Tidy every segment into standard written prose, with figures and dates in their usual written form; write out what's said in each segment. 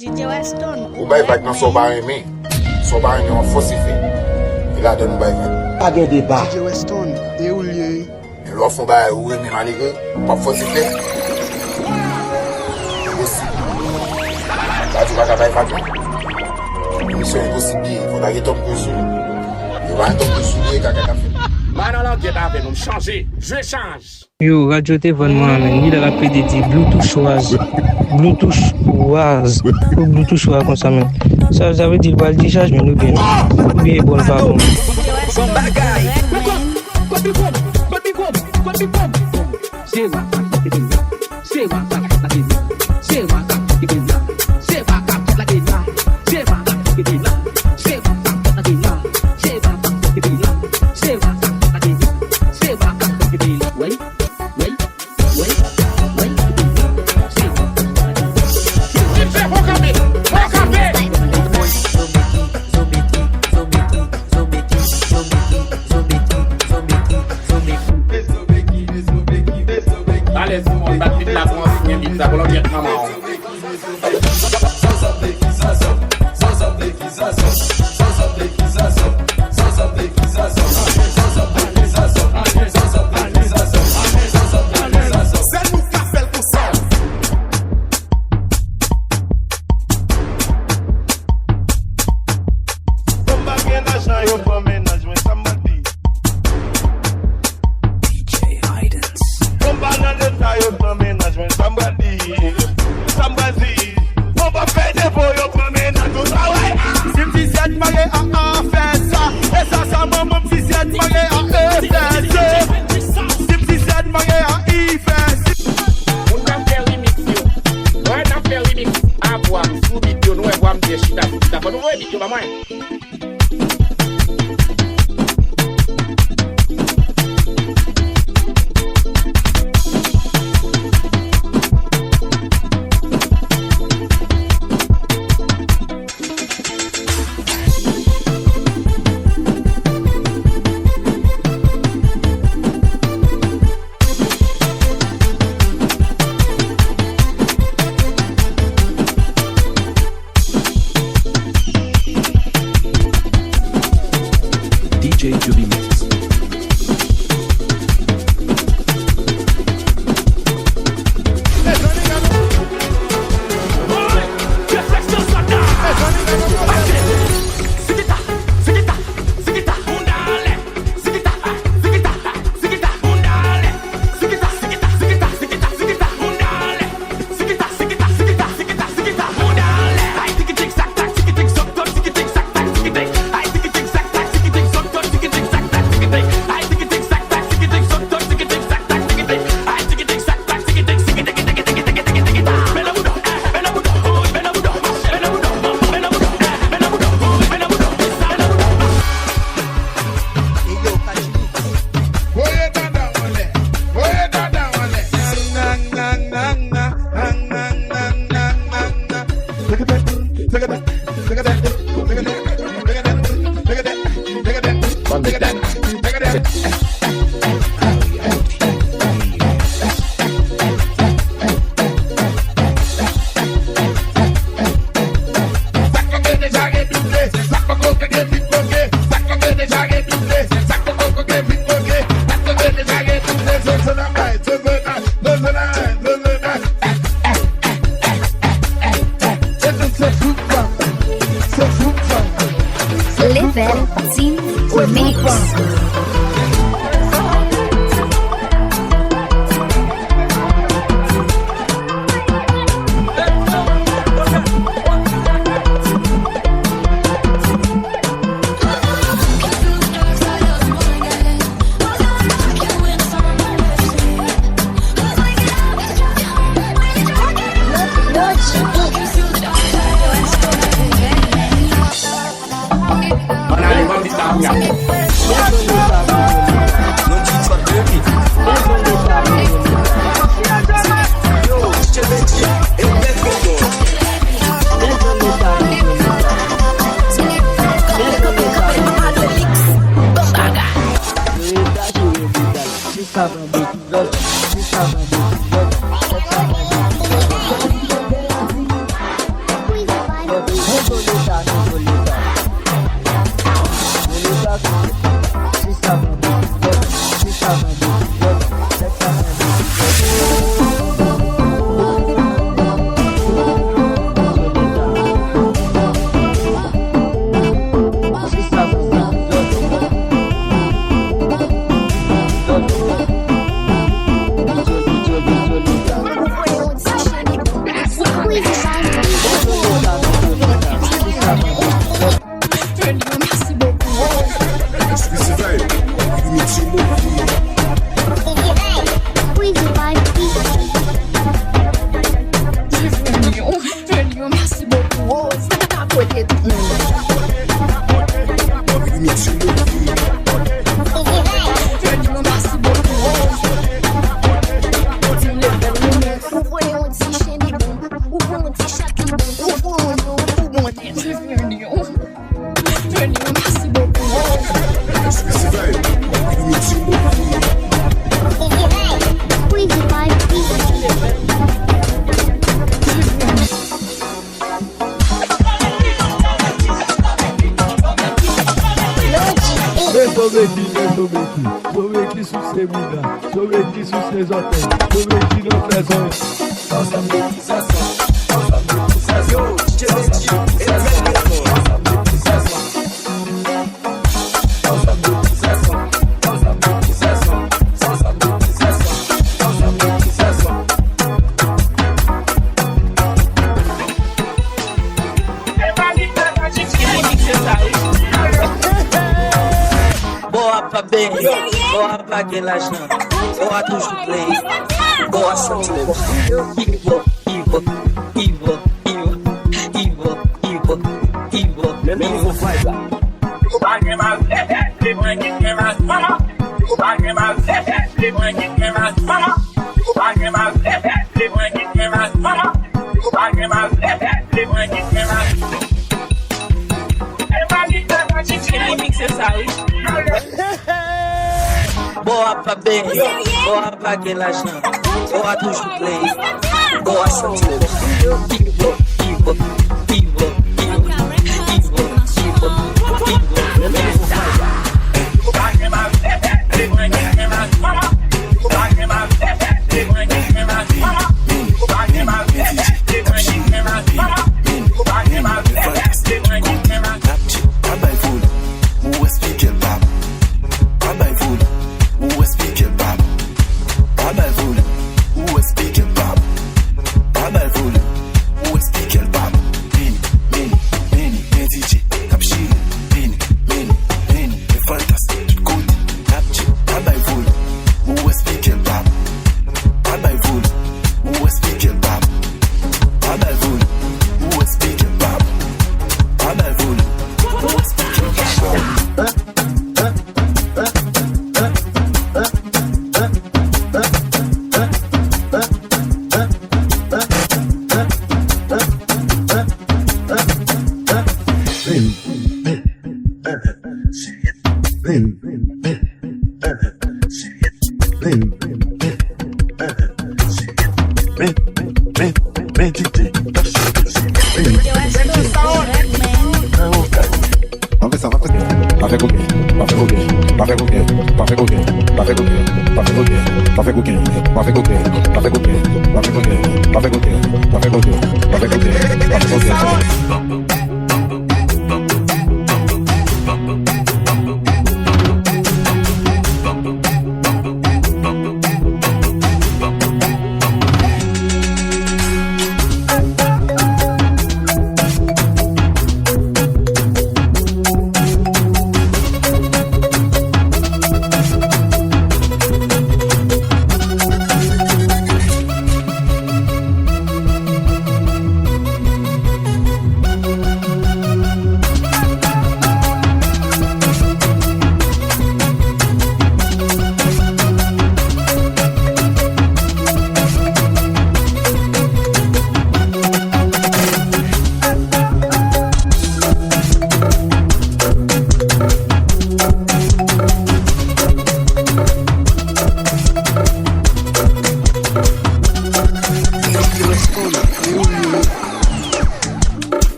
DJ Weston. Ou bay bak nan so ba reme. So ba reme an fosife. E la den ou bay bak. Pas de débat. DJ Weston, et où lieu? E lo fon bay ou reme malige. Pas fosife. Là, tu vas travailler Fatma. Mission impossible. Il faut d'aller top dessus. Il va un top dessus et caca café. Maintenant, qui est avec nous, changer. Je change. Yo, Radio Téléphone Mohamed, il a rappelé dit Bluetooth Waz. Bluetooth Waz. Ou Bluetooth Waz comme ça même. Ça veut dire qu'il va le décharger, mais nous bien. Ou bien bon, pas bon. Son bagaille. Allez, tout le monde, battu de la France, il y a une pizza, Colombien, maman. DJ Juby Mix. Level Team Mix. On a les bandits d'Afrique.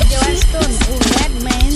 Joel Stone, o Redman.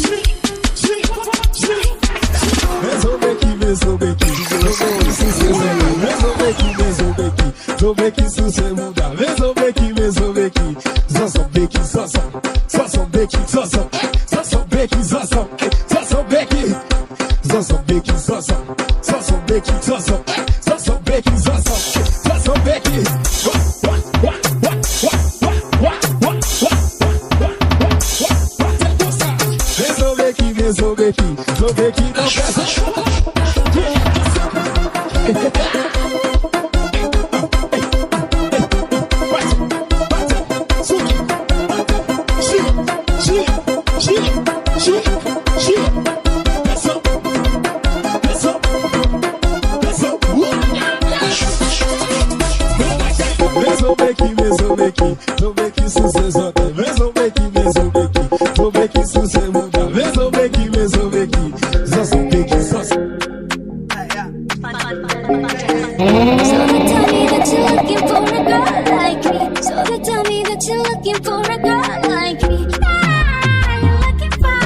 So they tell me that you're looking for a girl like me. Ah, you're looking for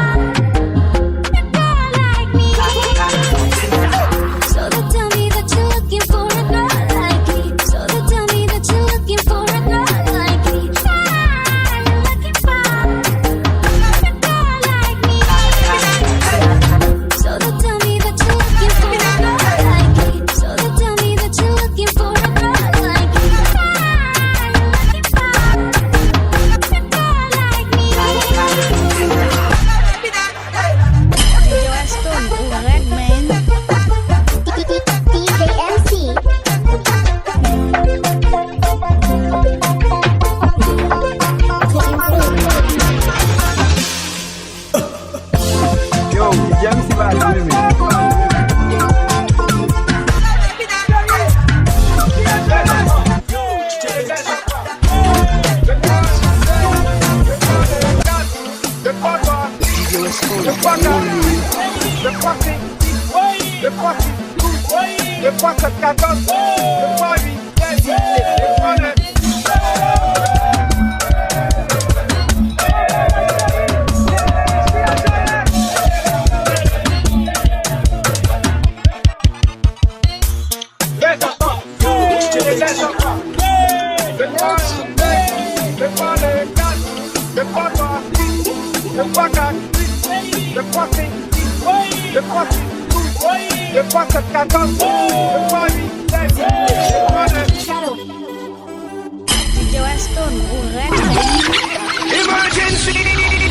a girl like me. So they tell me that you're looking for a girl like me. So they tell me that you're looking for a girl like me. Ah, you're looking for a girl like me. So they tell me that you're looking for a girl like me. So they tell me that you're looking for a girl like me. Joel Stone, o Redman. DJ MC. Yo, James va Joel Stone, o Redman. Emergency!